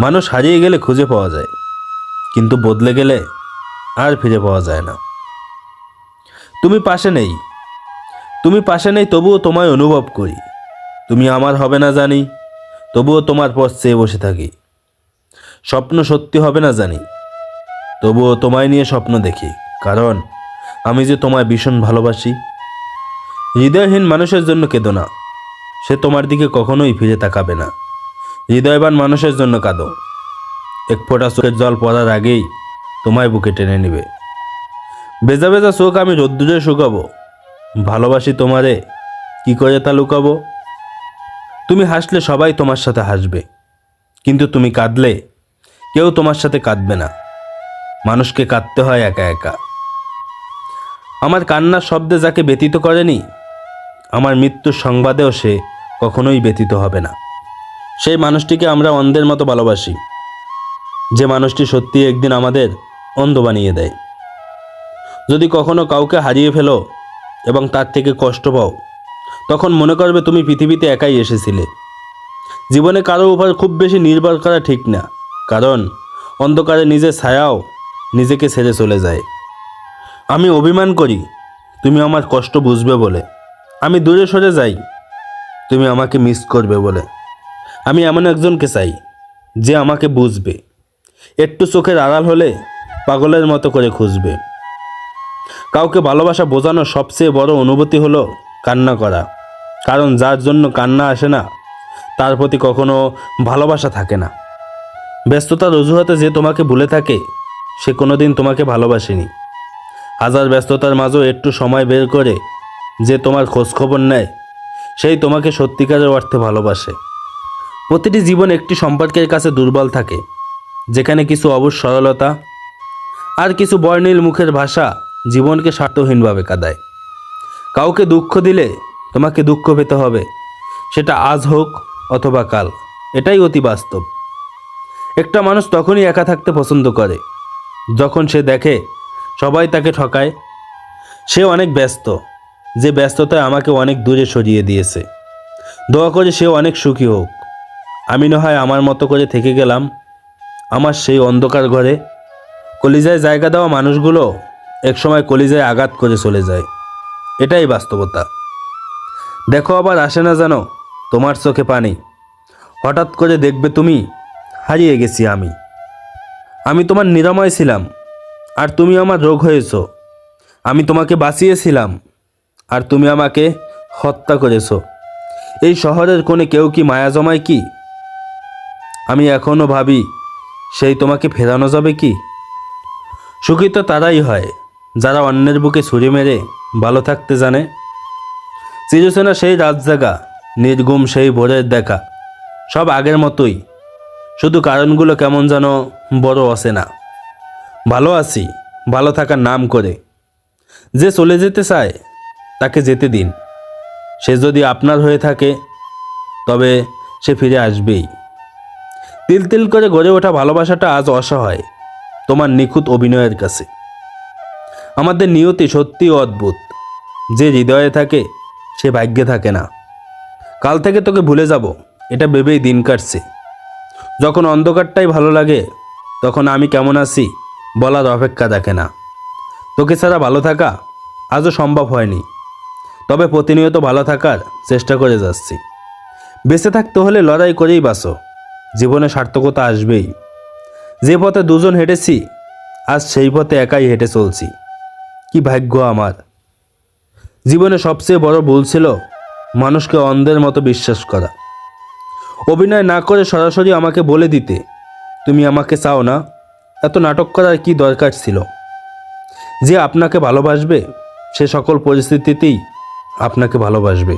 মানুষ হারিয়ে গেলে খুঁজে পাওয়া যায়, কিন্তু বদলে গেলে আর ফিরে পাওয়া যায় না। তুমি পাশে নেই, তবুও তোমায় অনুভব করি। তুমি আমার হবে না জানি, তবুও তোমার পথ চেয়ে বসে থাকি। স্বপ্ন সত্যি হবে না জানি, তবুও তোমায় নিয়ে স্বপ্ন দেখি, কারণ আমি যে তোমায় ভীষণ ভালোবাসি। হৃদয়হীন মানুষের জন্য কেঁদো না, সে তোমার দিকে কখনোই ফিরে তাকাবে না। হৃদয়বান মানুষের জন্য কাঁদো, এক ফোঁটা চোখের জল পড়ার আগেই তোমায় বুকে টেনে নেবে। ভেজা ভেজা চোখ আমি রোদ্দুরে শুকাবো, ভালোবাসি তোমারে, কি করে তা লুকাবো। তুমি হাসলে সবাই তোমার সাথে হাসবে, কিন্তু তুমি কাঁদলে কেউ তোমার সাথে কাঁদবে না। মানুষকে কাঁদতে হয় একা একা। আমার কান্নার শব্দে যাকে ব্যতীত করেনি, আমার মৃত্যুর সংবাদেও সে কখনোই ব্যতীত হবে না। সেই মানুষটিকে আমরা অন্ধের মতো ভালোবাসি, যে মানুষটি সত্যি একদিন আমাদের অন্ধ বানিয়ে দেয়। যদি কখনো কাউকে হারিয়ে ফেলো এবং তার থেকে কষ্ট পাও, তখন মনে করবে তুমি পৃথিবীতে একাই এসেছিলে। জীবনে কারো উপর খুব বেশি নির্ভর করা ঠিক না, কারণ অন্ধকারে নিজের ছায়াও নিজেকে ছেড়ে চলে যায়। আমি অভিমান করি তুমি আমার কষ্ট বুঝবে বলে, আমি দূরে সরে যাই তুমি আমাকে মিস করবে বলে। আমি এমন একজনকে চাই যে আমাকে বুঝবে, একটু চোখের আড়াল হলে পাগলের মতো করে খুঁজবে। কাউকে ভালোবাসা বোঝানোর সবচেয়ে বড় অনুভূতি হলো কান্না করা, কারণ যার জন্য কান্না আসে না তার প্রতি কখনো ভালোবাসা থাকে না। ব্যস্ততার অজুহাতে যে তোমাকে ভুলে থাকে সে কোনোদিন তোমাকে ভালোবাসেনি। হাজার ব্যস্ততার মাঝেও একটু সময় বের করে যে তোমার খোঁজখবর নেয় সেই তোমাকে সত্যিকারের অর্থে ভালোবাসে। প্রতিটি জীবন একটি সম্পর্কের কাছে দুর্বল থাকে, যেখানে কিছু অবুঝ সরলতা আর কিছু বর্ণিল মুখের ভাষা জীবনকে স্বার্থহীনভাবে কাঁদায়। কাউকে দুঃখ দিলে তোমাকে দুঃখ পেতে হবে, সেটা আজ হোক অথবা কাল, এটাই অতি বাস্তব। একটা মানুষ তখনই একা থাকতে পছন্দ করে যখন সে দেখে সবাই তাকে ঠকায়। সে অনেক ব্যস্ত, যে ব্যস্ততায় আমাকে অনেক দূরে সরিয়ে দিয়েছে। দোয়া করে সে অনেক সুখী হোক। আমি না হয় আমার মতো করে থেকে গেলাম আমার সেই অন্ধকার ঘরে। কলিজায় জায়গা দেওয়া মানুষগুলো একসময় কলিজায় আঘাত করে চলে যায়, এটাই বাস্তবতা। দেখো আবার আসে না জানো তোমার চোখে পানি, হঠাৎ করে দেখবে তুমি হারিয়ে গেছি আমি তোমার নিরাময় ছিলাম আর তুমি আমার রোগ হয়েছো। আমি তোমাকে বাঁচিয়েছিলাম আর তুমি আমাকে হত্যা করেছো। এই শহরের কোণে কেউ কি মায়া জমায় কি? আমি এখনও ভাবি সেই তোমাকে ফেরানো যাবে কি? সুখী তো তারাই হয় যারা অন্যের বুকে ছুরি মেরে ভালো থাকতে জানে। চিরচেনা সেই রাত জাগা, নির্গুম সেই ভোরের দেখা, সব আগের মতোই, শুধু কারণগুলো কেমন যেন বড় অচেনা। ভালো আছি ভালো থাকার নাম করে। যে চলে যেতে চায় তাকে যেতে দিন। সে যদি আপনার হয়ে থাকে তবে সে ফিরে আসবেই। তিল তিল করে গড়ে ওঠা ভালোবাসাটা আজ অসহায় তোমার নিখুঁত অভিনয়ের কাছে। আমাদের নিয়তি সত্যি অদ্ভুত, যে হৃদয়ে থাকে সে ভাগ্যে থাকে না। কাল থেকে তোকে ভুলে যাব এটা ভেবেই দিন কাটছে। যখন অন্ধকারটাই ভালো লাগে তখন আমি কেমন আছি বলার অপেক্ষা রাখে না। তোকে ছাড়া ভালো থাকা আজও সম্ভব হয়নি, তবে প্রতিনিয়ত ভালো থাকার চেষ্টা করে যাচ্ছি। বেঁচে থাকতে হলে লড়াই করেই বাঁচো, জীবনে সার্থকতা আসবেই। যে পথে দুজন হেঁটেছি আজ সেই পথে একাই হেঁটে চলছি। কি ভাগ্য আমার। জীবনে সবচেয়ে বড় ভুল ছিল মানুষকে অন্ধের মতো বিশ্বাস করা। অভিনয় না করে সরাসরি আমাকে বলে দিতে তুমি আমাকে চাও না, এত নাটক করার কি দরকার ছিল? যে আপনাকে ভালোবাসবে সে সকল পরিস্থিতিতেই আপনাকে ভালোবাসবে।